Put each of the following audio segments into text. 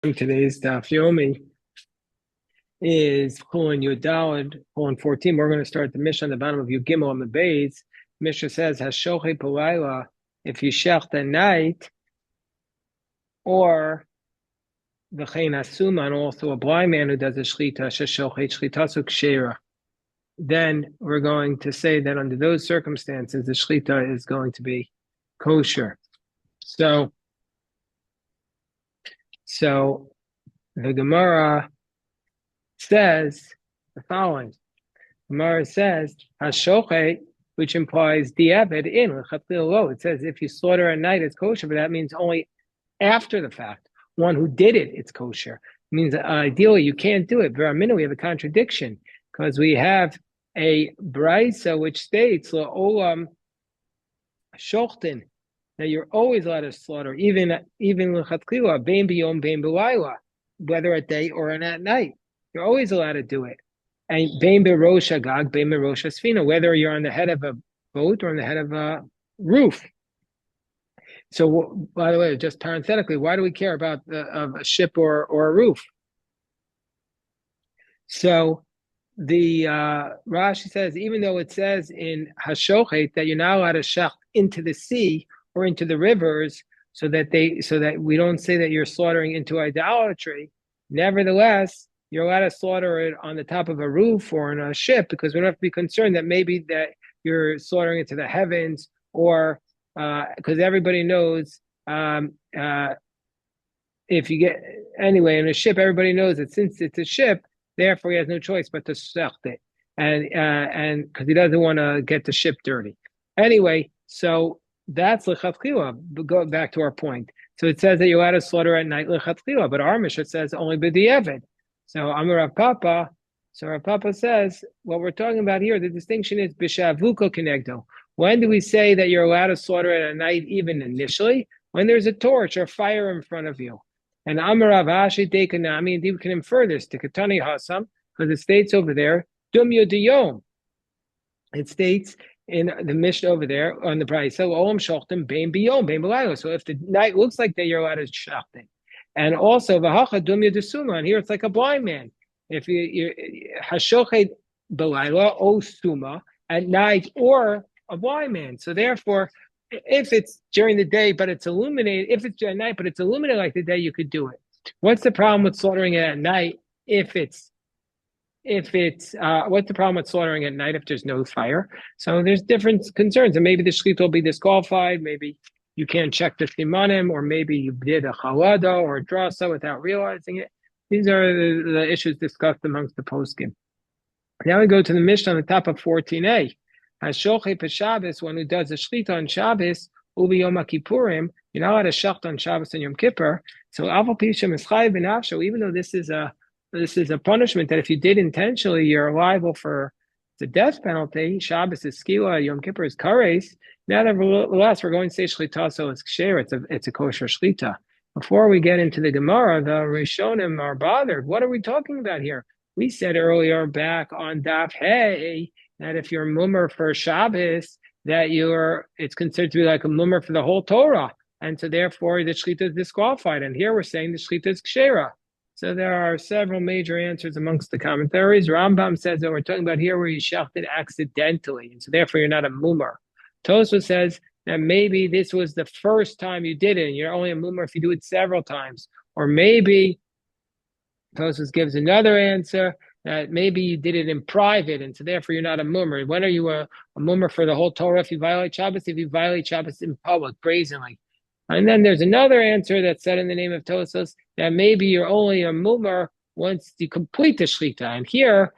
Today's Daf Yomi is Chullin Yudalad, Chullin 14. We're going to start the Mishnah on the bottom of Yud Gimel on the base. Mishnah says, Hashoche Palayla, if you shecht at night, or the V'chein Asuman, also a blind man who does a Shlita, Sheshoche Shlitasu Kshera. Then we're going to say that under those circumstances, the Shlita is going to be kosher. So the Gemara says the following. Gemara says, Hashoche, which implies diavad in, it says if you slaughter at night, it's kosher, but that means only after the fact. One who did it, it's kosher. It means ideally you can't do it. Veramina, we have a contradiction because we have a brisa which states la'olam shochtin, that you're always allowed to slaughter, even l'chatchila, bein biyom, bein b'layla, whether at day or at night. You're always allowed to do it. And bein b'rosh agag, bein b'rosh asfina, whether you're on the head of a boat or on the head of a roof. So, by the way, just parenthetically, why do we care about a ship or a roof? So the Rashi says, even though it says in Hashochet that you're not allowed to shecht into the sea or into the rivers, so that we don't say that you're slaughtering into idolatry, nevertheless, you're allowed to slaughter it on the top of a roof or on a ship, because we don't have to be concerned that maybe that you're slaughtering it to the heavens, or because everybody knows if you get anyway in a ship, everybody knows that since it's a ship, therefore he has no choice but to shecht it, and because he doesn't want to get the ship dirty. Anyway, so that's lechatchila. Go back to our point. So it says that you're allowed to slaughter at night lechatchila, but our Mishnah says only b'diavad. So Amar Rav Papa. So Rav Papa says what we're talking about here. The distinction is b'shavuko kenegdo. When do we say that you're allowed to slaughter it at night, even initially? When there's a torch or fire in front of you. And Amar Rav Ashi Dekanami, indeed we can infer this to Katani Hasam, because it states over there, Dum Yodiyom. It states in the Mishnah over there on the price, so Olam Shochtim Bein Biyom, Bein B'layla. So if the night looks like that, you're allowed to shachting. And also V'hacha Dum Yodisuma, and here it's like a blind man. If you Hashochet B'layla O Suma at night, or a blind man. So therefore, if it's during the day but it's illuminated, if it's at night but it's illuminated like the day, you could do it. What's the problem with slaughtering it at night if it's what's the problem with slaughtering at night if there's no fire? So there's different concerns, and maybe the shechita will be disqualified, maybe you can't check the simanim, or maybe you did a chalada or a drasa without realizing it. These are the issues discussed amongst the poskim. Now we go to the Mishnah on the top of 14a. Hashoche Peshabbos, one who does a shechita on Shabbos, ubi Yom Kippurim, you're not allowed to shecht on Shabbos and Yom Kippur. So Aval Pisha Mischai B'Nafsho, even though this is a punishment that if you did intentionally, you're liable for the death penalty. Shabbos is skila, Yom Kippur is kares. Nevertheless, we're going to say shechita, so it's ksher, it's a kosher shechita. Before we get into the Gemara, the Rishonim are bothered. What are we talking about here? We said earlier back on Daf Hey that if you're mummer for Shabbos, that it's considered to be like a mummer for the whole Torah, and so therefore the shechita is disqualified. And here we're saying the shechita is kshera. So there are several major answers amongst the commentaries. Rambam says that we're talking about here where you shechted accidentally, and so therefore you're not a mummer. Tosfos says that maybe this was the first time you did it, and you're only a mummer if you do it several times. Or maybe Tosfos gives another answer that maybe you did it in private, and so therefore you're not a mummer. When are you a mummer for the whole Torah if you violate Shabbos? If you violate Shabbos in public, brazenly. And then there's another answer that's said in the name of Tosfos that maybe you're only a mummer once you complete the shechita. And here,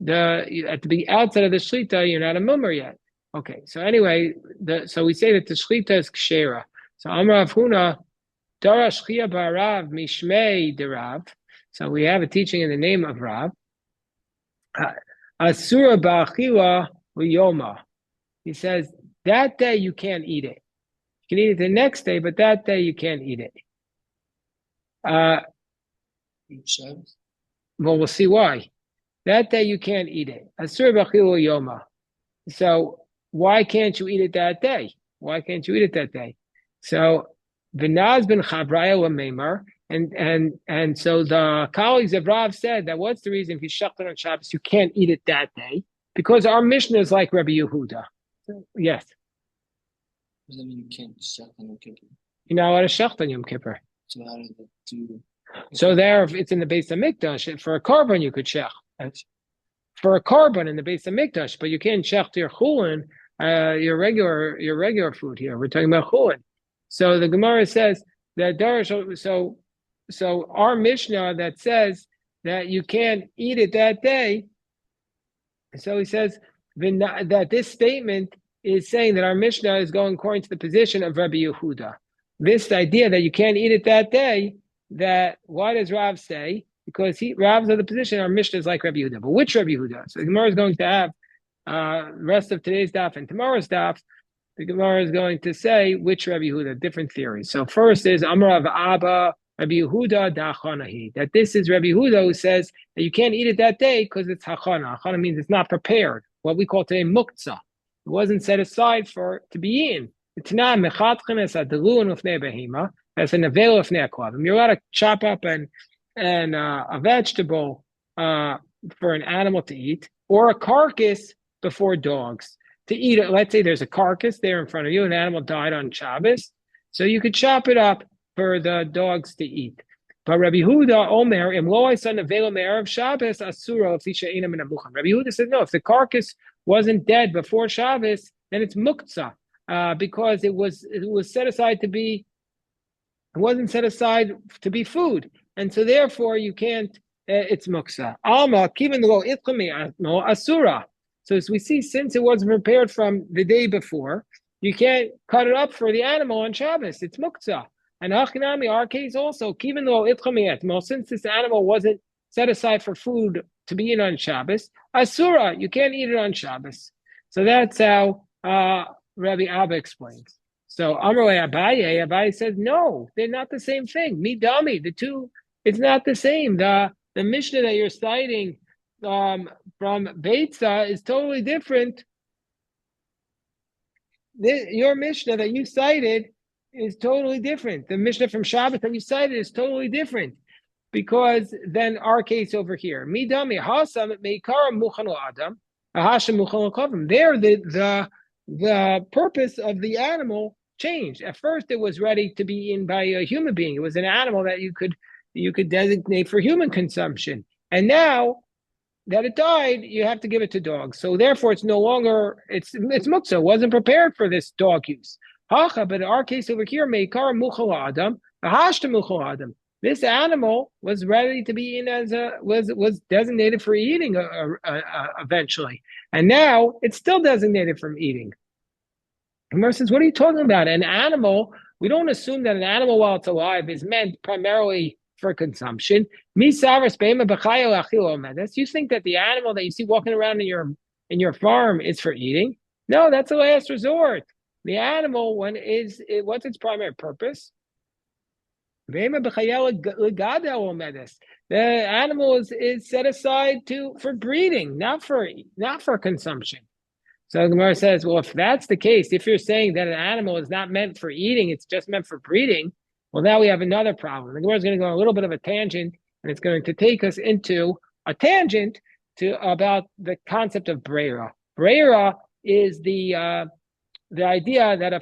at the outside of the shechita, you're not a mummer yet. Okay, so anyway, so we say that the shechita is kshera. So Amrav Huna, Dara Shchia Barav Mishmei Derav. So we have a teaching in the name of Rav. Asura Ba'achila Uyoma. He says that day you can't eat it. You can eat it the next day, but that day you can't eat it. Well, we'll see why. That day you can't eat it. Asur b'chilu yoma. So why can't you eat it that day? Why can't you eat it that day? So V'naz ben Chabraya l'meimar, And so the colleagues of Rav said that what's the reason if you shechted on Shabbos you can't eat it that day? Because our Mishnah is like Rabbi Yehuda. Yes. Does that mean you can't shecht on Yom Kippur? You're not allowed to shecht on Yom Kippur. So how does that do? So there, if it's in the base of Mikdash, for a carbon you could shech. For a carbon in the base of Mikdash, but you can't shech your Chullin, your regular food here. We're talking about Chullin. So the Gemara says that so our Mishnah that says that you can't eat it that day. So he says that this statement is saying that our Mishnah is going according to the position of Rabbi Yehuda. This idea that you can't eat it that day, that why does Rav say? Because Rav's of the position, our Mishnah is like Rabbi Yehuda. But which Rabbi Yehuda? So the Gemara is going to have the rest of today's daf and tomorrow's daf. The Gemara is going to say which Rabbi Yehuda, different theories. So first is Amar of Abba, Rabbi Yehuda da Chanahi. That this is Rabbi Yehuda who says that you can't eat it that day because it's hachana. Hachana means it's not prepared. What we call today muktzah. It wasn't set aside for to be eaten. It's not mechatchen as a delun ufnei behema, as an avel ufnei aklavim. You're allowed to chop up and a vegetable for an animal to eat, or a carcass before dogs to eat it. Let's say there's a carcass there in front of you, an animal died on Shabbos, so you could chop it up for the dogs to eat. But Rabbi Yehuda Omer im lo son avelo me'erev Shabbos asura fisha ina min amuchan. Rabbi Yehuda said no, if the carcass wasn't dead before Shabbos, then it's muktzah because it was set aside to be. It wasn't set aside to be food. And so therefore you can't, it's muksa. Alma, kiven lo itchami no asura. So as we see, since it wasn't prepared from the day before, you can't cut it up for the animal on Shabbos. It's muksa. And hachinami, our case also, kiven lo itchami etmo, since this animal wasn't set aside for food to be eaten on Shabbos, asura, you can't eat it on Shabbos. So that's how Rabbi Abba explains. So Amarle Abaye says, no, they're not the same thing. Midami, the two, it's not the same. The Mishnah that you're citing from Beitza is totally different. Your Mishnah that you cited is totally different. The Mishnah from Shabbat that you cited is totally different because then our case over here. Midami Hasam Meikara Muchanu Adam, Ahasham Muchanu Kavim. There the purpose of the animal changed. At first, it was ready to be eaten by a human being. It was an animal that you could designate for human consumption. And now that it died, you have to give it to dogs. So therefore, it's no longer it's muktzah. It wasn't prepared for this dog use. Hacha, but in our case over here, meikar muchal adam, ahashta muchal adam. This animal was ready to be eaten as was designated for eating eventually, and now it's still designated from eating. Gemara says, what are you talking about? An animal, we don't assume that an animal while it's alive is meant primarily for consumption. You think that the animal that you see walking around in your farm is for eating? No, that's the last resort. The animal, what's its primary purpose? The animal is set aside for breeding, not for consumption. So the Gemara says, well, if that's the case, if you're saying that an animal is not meant for eating, it's just meant for breeding, well, now we have another problem. The Gemara is going to go on a little bit of a tangent, and it's going to take us into a tangent about the concept of breira. Breira is the idea that a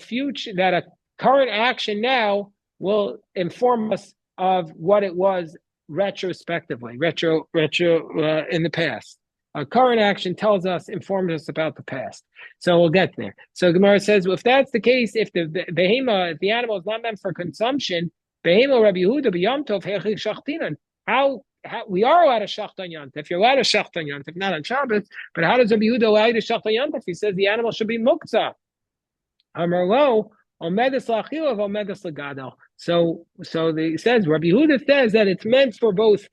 current action now will inform us of what it was retrospectively, in the past. A current action informs us about the past. So we'll get there. So Gemara says, well, if that's the case, if the animal is not meant for consumption, behema Rabbi Yehuda b'Yom Tov hechik shachtinan. How we are allowed to shacht on Yom Tov. If you're allowed to shacht on Yom Tov, not on Shabbos, but how does Rabbi Yehuda allow you to shacht on Yom Tov? He says the animal should be muktzah. Amar lo omedes la'achila v'omedes l'gadol. So he says Rabbi Yehuda says that it's meant for both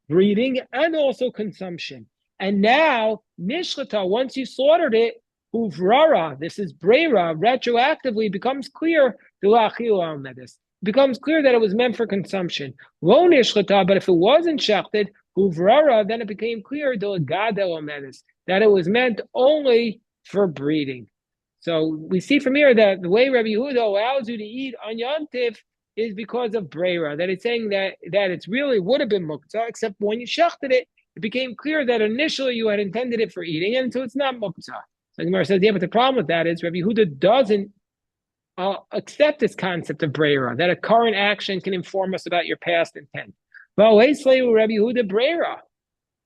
breeding and also consumption. And now, nishlata, once you slaughtered it, uvrara, this is breira, retroactively becomes clear, becomes clear that it was meant for consumption. Lo nishlata, but if it wasn't shechted, uvrara, then it became clear, that it was meant only for breeding. So we see from here that the way Rabbi Yehuda allows you to eat on Yom Tiv is because of Breira, that it's saying that it's really would have been muktzah, except when you shechted it, it became clear that initially you had intended it for eating, and so it's not muktzah. So the Gemara says, yeah, but the problem with that is Rabbi Yehuda doesn't accept this concept of Breira, that a current action can inform us about your past intent. But Rabbi Yehuda Breira.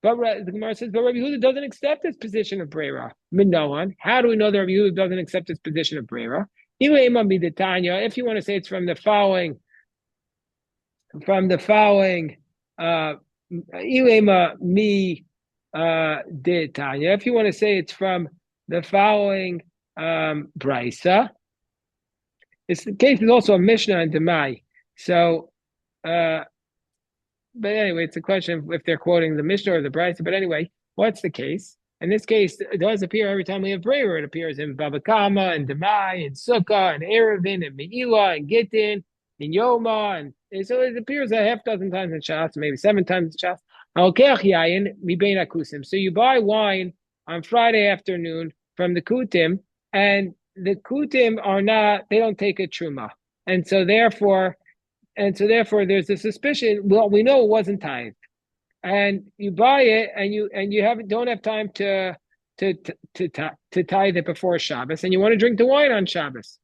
But the Gemara says, but Rabbi Yehuda doesn't accept this position of Breira. Minoan. How do we know that Rabbi Yehuda doesn't accept this position of Breira? If you want to say it's from the following, Ilema mi Tanya. If you want to say it's from the following brisa, the case is also a Mishnah and Demai. So, but anyway, it's a question of if they're quoting the Mishnah or the brisa. But anyway, what's the case? In this case, it does appear every time we have Breira. It appears in Bava Kama and Demai and Sukkah and Erevin and Meila and Gittin and Yoma, and so it appears a half dozen times in Shas, maybe 7 times in Shas. So you buy wine on Friday afternoon from the Kutim, and the Kutim they don't take a truma, and so therefore there's a suspicion. Well, we know it wasn't tithed, and you buy it, and you don't have time to tithe it before Shabbos, and you want to drink the wine on Shabbos.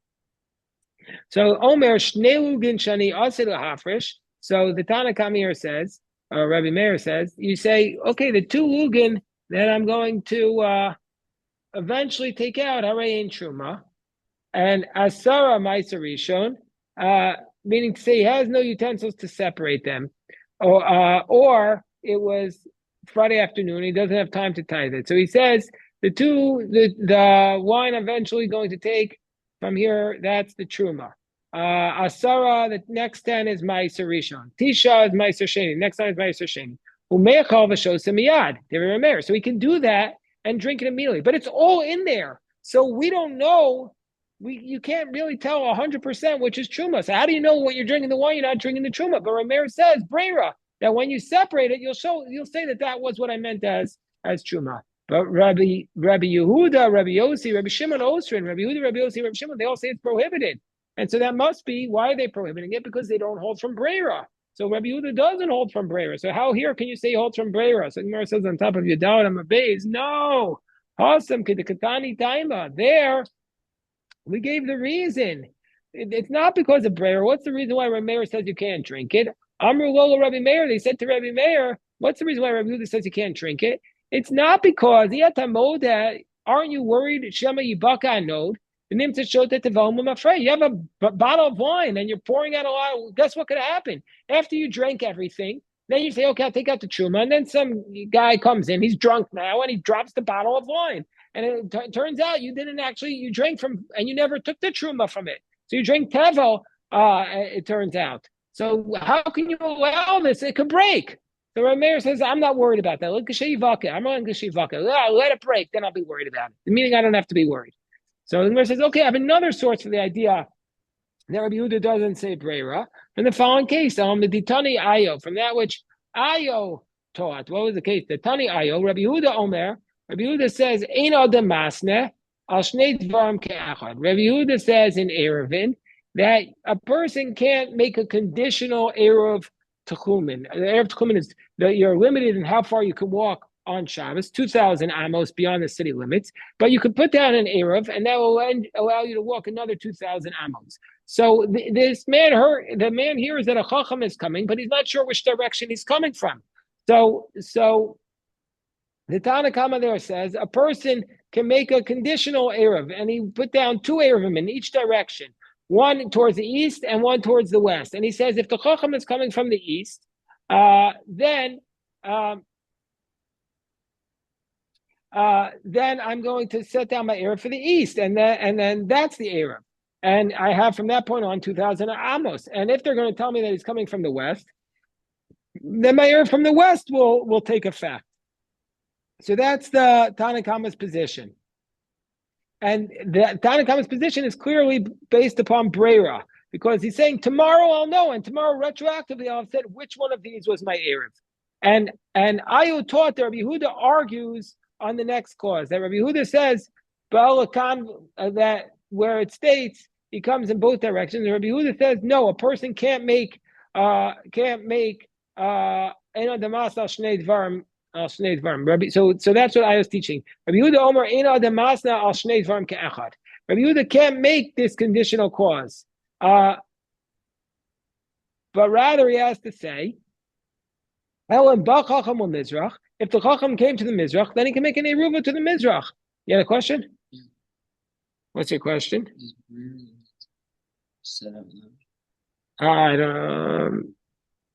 So Omer Shnelugin Shani Asid Hafresh. So the Tanakh here says, or Rabbi Meir says, you say, okay, the 2 lugin that I'm going to eventually take out Harayin Truma, and Asara Ma'aser Rishon, meaning to say he has no utensils to separate them, or it was Friday afternoon, he doesn't have time to tithe it. So he says the wine eventually going to take from here, that's the truma. Asara, the next 10 is Ma'aser Rishon. Tisha is Ma'aser Sheni. Next 10 is Ma'aser Sheni. Umeichal v'shos miyad. So he can do that and drink it immediately. But it's all in there. So we don't know. You can't really tell 100% which is truma. So how do you know what you're drinking the wine? You're not drinking the truma. But Rameir says, Breira, that when you separate it, you'll say that was what I meant as truma. But Rabbi Yehuda, Rabbi Yossi, Rabbi Shimon Osrin, Rabbi Yehuda, Rabbi Yossi, Rabbi Shimon, they all say it's prohibited. And so that must be, why are they prohibiting it? Because they don't hold from Breira. So Rabbi Yehuda doesn't hold from Breira. So how here can you say he holds from Breira? So Gemara says on top of your doubt, I'm a base. No. Awesome. Kedekatani Taima. There, we gave the reason. It's not because of Breira. What's the reason why Rabbi Meir says you can't drink it? Amru Lola Rabbi Meir. They said to Rabbi Meir, what's the reason why Rabbi Yehuda says you can't drink it? It's not because aren't you worried? Shema Yibaka Anod. You have a bottle of wine and you're pouring out a lot. Guess what could happen? After you drank everything, then you say, okay, I'll take out the truma. And then some guy comes in, he's drunk now, and he drops the bottle of wine. And it turns out you drank from, and you never took the truma from it. So you drink tevel, it turns out. So how can you allow this? It could break. The Rameir says, I'm not worried about that. I'm not let it break, then I'll be worried about it. Meaning I don't have to be worried. So the Rameir says, okay, I have another source for the idea that Rabbi Yehuda doesn't say Breira. From the following case, the Ditani Ayo, from that which Ayo taught. What was the case? The Tani Ayo, Rabbi Yehuda Omer, Rabbi Yehuda says, Eino de Masne, al Shnei Dvarim Ke'achad. Rabbi Yehuda says in Erevin that a person can't make a conditional Erev Techumen. The Erev Techumen is that you're limited in how far you can walk on Shabbos, 2,000 amos beyond the city limits, but you could put down an Erev, and that will allow you to walk another 2,000 amos. So the man hears that a Chacham is coming, but he's not sure which direction he's coming from. So the Tanakh there says a person can make a conditional Erev, and he put down 2 Erevim in each direction, one towards the east and one towards the west. And he says if the Chacham is coming from the east, then I'm going to set down my Erev for the east, and then that's the Erev. And I have from that point on 2,000 amos. And if they're going to tell me that he's coming from the west, then my Erev from the west will take effect. So that's the Tanakhama's position. And the Tanakhama's position is clearly based upon Breira, because he's saying tomorrow I'll know, and tomorrow retroactively I'll have said which one of these was my Erev. And Ayu taught that Rabbi Yehuda argues on the next clause, that Rabbi Yehuda says, that where it states he comes in both directions. Rabbi Yehuda says no, a person can't make eno damas al shnei dvarim al shnei dvarim. So that's what I was teaching. Rabbi Yehuda Omer eno damasna al shnei dvarim ke'echad. Rabbi Yehuda can't make this conditional clause, but rather he has to say, if the Chacham came to the Mizrach, then he can make an Eruva to the Mizrach. You had a question? Yeah. What's your question? Is really set up now.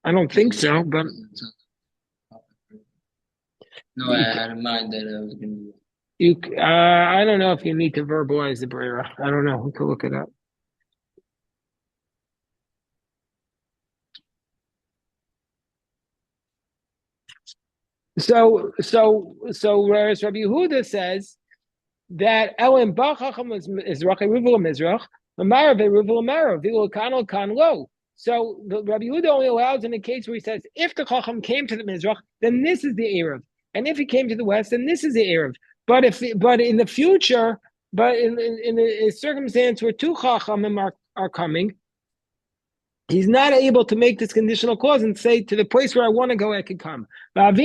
I don't think so, but no, I had in mind that I was going to. I don't know if you need to verbalize the Brera. I don't know. We could look it up. So whereas Rabbi Yehuda says that Elim Bachacham is Mizrach, Eruvel Mizrach, Amarav Eruvel Amarav, Vilo Kanal Kan Lo. So the Rabbi Yehuda only allows in the case where he says, if the Chacham came to the Mizrach, then this is the Erev. And if he came to the West, then this is the Erev. But in the future, in a circumstance where two Chachamim are coming, he's not able to make this conditional clause and say, to the place where I want to go, I can come. Why do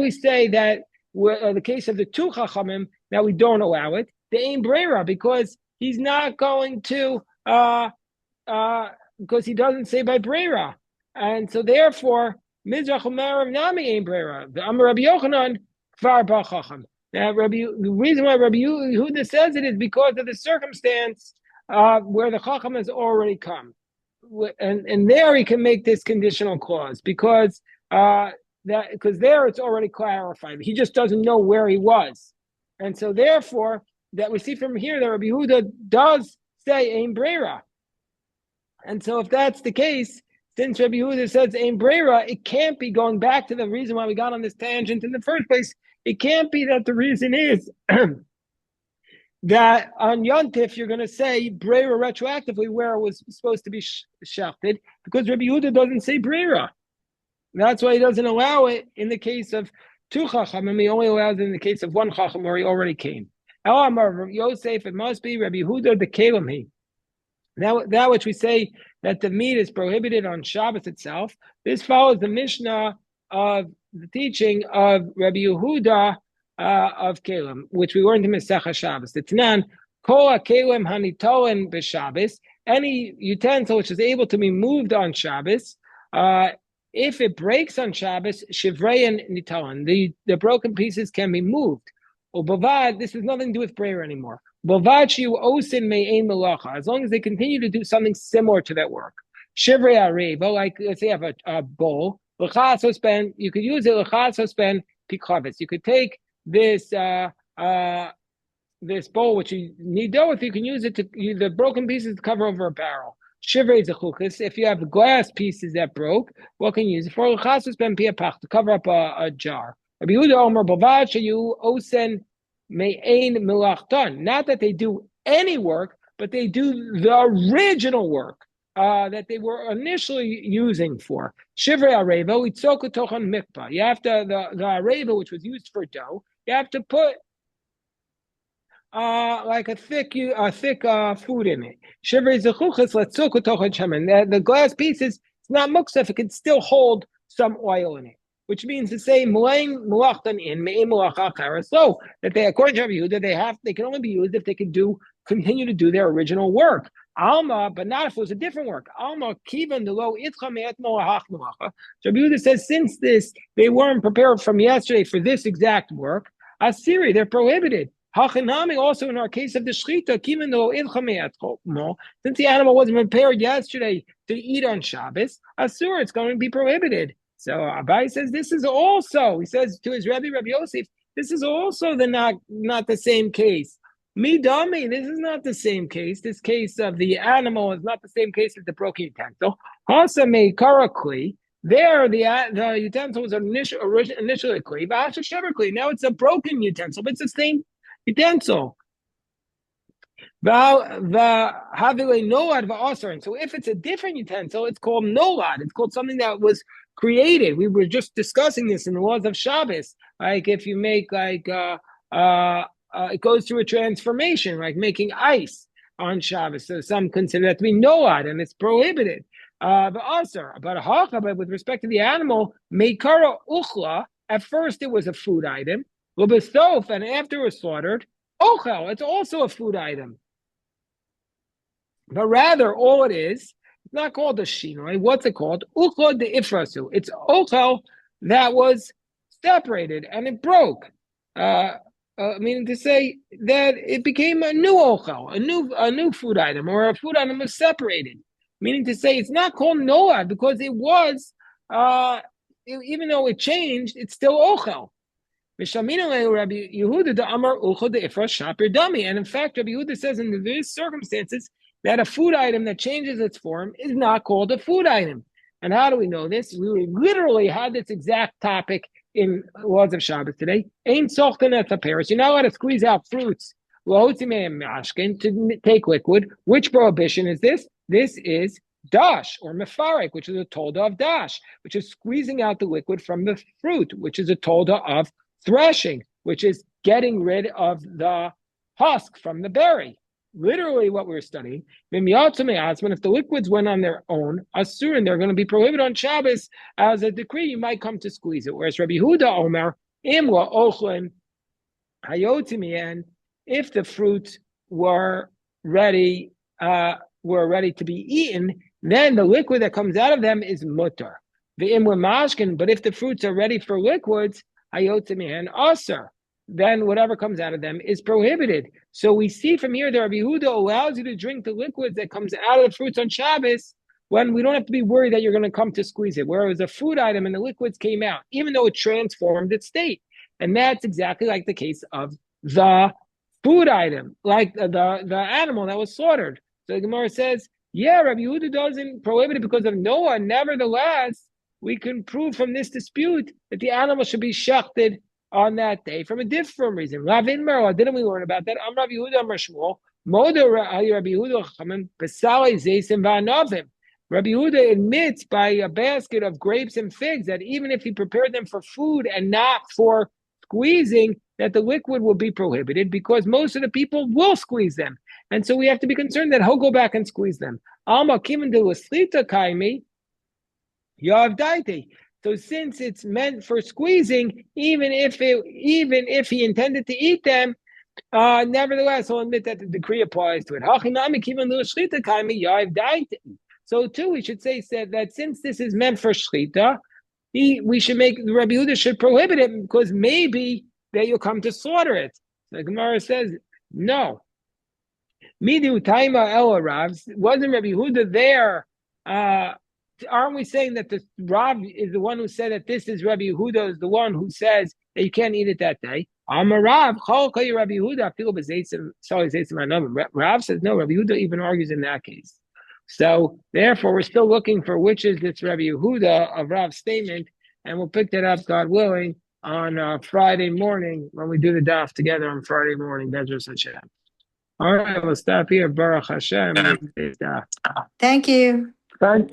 we say that the case of the two Chachamim, that we don't allow it? The Ein Brera, because he's not going to, because he doesn't say by Brera. And so therefore, Mizrach Umarav Nami Ein Brera. The Amar Rabbi Yochanan, Kvar Ba Chacham. Now, the reason why Rabbi Yehuda says it is because of the circumstance where the Chacham has already come. And there he can make this conditional clause because there it's already clarified. He just doesn't know where he was. And so therefore, that we see from here that Rabbi Yehuda does say Ein Brera. And so if that's the case, since Rabbi Yehuda says Ein Brera, it can't be going back to the reason why we got on this tangent in the first place. It can't be that the reason is that on Yontif you're going to say Brera retroactively where it was supposed to be shafted, because Rabbi Yehuda doesn't say Brera. That's why he doesn't allow it in the case of two Chacham, and he only allows it in the case of one Chacham where he already came. Elamar Yosef, it must be Rabbi Yehuda the Kalim. That which we say that the meat is prohibited on Shabbos itself, this follows the Mishnah of the teaching of Rabbi Yehuda of Kalim, which we learned in Masechah Shabbos. The Tanan, Kol HaKalim Hanitolen b'Shabbos, any utensil which is able to be moved on Shabbos, if it breaks on Shabbos, Shivreyan Nitolen, the broken pieces can be moved. Bavad, this has nothing to do with prayer anymore. Bavad shiu osin me'ein melacha, as long as they continue to do something similar to that work. Shivrei arev, like let's say you have a bowl, l'chasospen, you could use it l'chasospen pikhavis. You could take this this bowl which you need dough with, you can use it to the broken pieces to cover over a barrel. Shivrei zechukas, if you have glass pieces that broke, what can you use it for? L'chasospen piapach, to cover up a jar. Rabbi Yehuda Omer Bavad sheyu osen me'ein melachton. Not that they do any work, but they do the original work that they were initially using for. Shivrei arevo itzoku tochon mikpa. You have to the arevo which was used for dough. You have to put like a thick food in it. Shivrei zechuchas letzoku tochon shemen. The glass pieces, it's not muksef. It can still hold some oil in it, which means to say so that they, according to Rabbi Yehuda, they can only be used if they can continue to do their original work. Alma, but not if it was a different work. Alma kivan the low itcha me'et mo'ahach melacha. So Rabbi Yehuda says, since they weren't prepared from yesterday for this exact work, asiri, they're prohibited. Hachinami, also in our case of the shchita, kivan the low itcha me'et mo, since the animal wasn't prepared yesterday to eat on Shabbos, asur, it's going to be prohibited. So Abai says this is also, he says to his Rabbi Yosef, this is also not the same case. Midami, this is not the same case. This case of the animal is not the same case as the broken utensil. Hasame karakli, there the utensil was initially a kli, but now it's a broken utensil, but it's the same utensil. And so if it's a different utensil, it's called nolad. It's called something that was created. We were just discussing this in the laws of Shabbos. Like if you make like it goes through a transformation, like making ice on Shabbos. So some consider that to be noad, and it's prohibited. But but with respect to the animal, meikara uchla. At first, it was a food item. L'besof, and after it was slaughtered, ochel. It's also a food item. But rather, all it is, it's not called a shinoi. What's it called? Uchla de ifrasu. It's ochel that was separated and it broke. Meaning to say that it became a new ochel, a new food item, or a food item was separated. Meaning to say it's not called noah because it was, even though it changed, it's still ochel. And in fact, Rabbi Yehuda says in these circumstances that a food item that changes its form is not called a food item. And how do we know this? We literally had this exact topic in Laws of Shabbos today. Ain't sochten at the Paris. You're not allowed to squeeze out fruits to take liquid. Which prohibition is this? This is dash or mefarek, which is a tolda of dash, which is squeezing out the liquid from the fruit, which is a tolda of threshing, which is getting rid of the husk from the berry. Literally what we're studying. When if the liquids went on their own, asur, they're going to be prohibited on Shabbos as a decree, you might come to squeeze it. Whereas Rabbi Huda Omer, Imla Ochlin, Hayotimian, if the fruits were ready to be eaten, then the liquid that comes out of them is mutter. The Imla Mashkin, but if the fruits are ready for liquids, Hayotimian Asur, then whatever comes out of them is prohibited. So we see from here that Rabbi Yehuda allows you to drink the liquids that comes out of the fruits on Shabbos when we don't have to be worried that you're going to come to squeeze it, where it was a food item and the liquids came out, even though it transformed its state. And that's exactly like the case of the food item, like the animal that was slaughtered. So the Gemara says, yeah, Rabbi Yehuda doesn't prohibit it because of Noah. Nevertheless, we can prove from this dispute that the animal should be shechted on that day from a different reason. Didn't we learn about that? Am Rav Yehuda Amar Shmuel, Moda Rabbi Yehuda Chachamim Pesale Zeisim Va'anavim. Rabbi Yehuda admits by a basket of grapes and figs that even if he prepared them for food and not for squeezing, that the liquid will be prohibited because most of the people will squeeze them. And so we have to be concerned that he'll go back and squeeze them. Alma Kiman de Laslita Kaimi, Yav Daiti. So since it's meant for squeezing, even if he intended to eat them, nevertheless, he'll admit that the decree applies to it. So too, we should say that since this is meant for shchita, we should make the Rabbi Yehuda should prohibit it because maybe that you'll come to slaughter it. The Gemara says no. Midu taima ela Ravs, wasn't Rabbi Yehuda there? Aren't we saying that the Rav is the one who said that this is Rabbi Yehuda is the one who says that you can't eat it that day? Rav says no. Rabbi Yehuda even argues in that case. So therefore, we're still looking for which is this Rabbi Yehuda of Rav's statement, and we'll pick that up, God willing, on Friday morning when we do the daf together on Friday morning. Bezras Hashem. All right, we'll stop here. Baruch Hashem. Thank you. Thank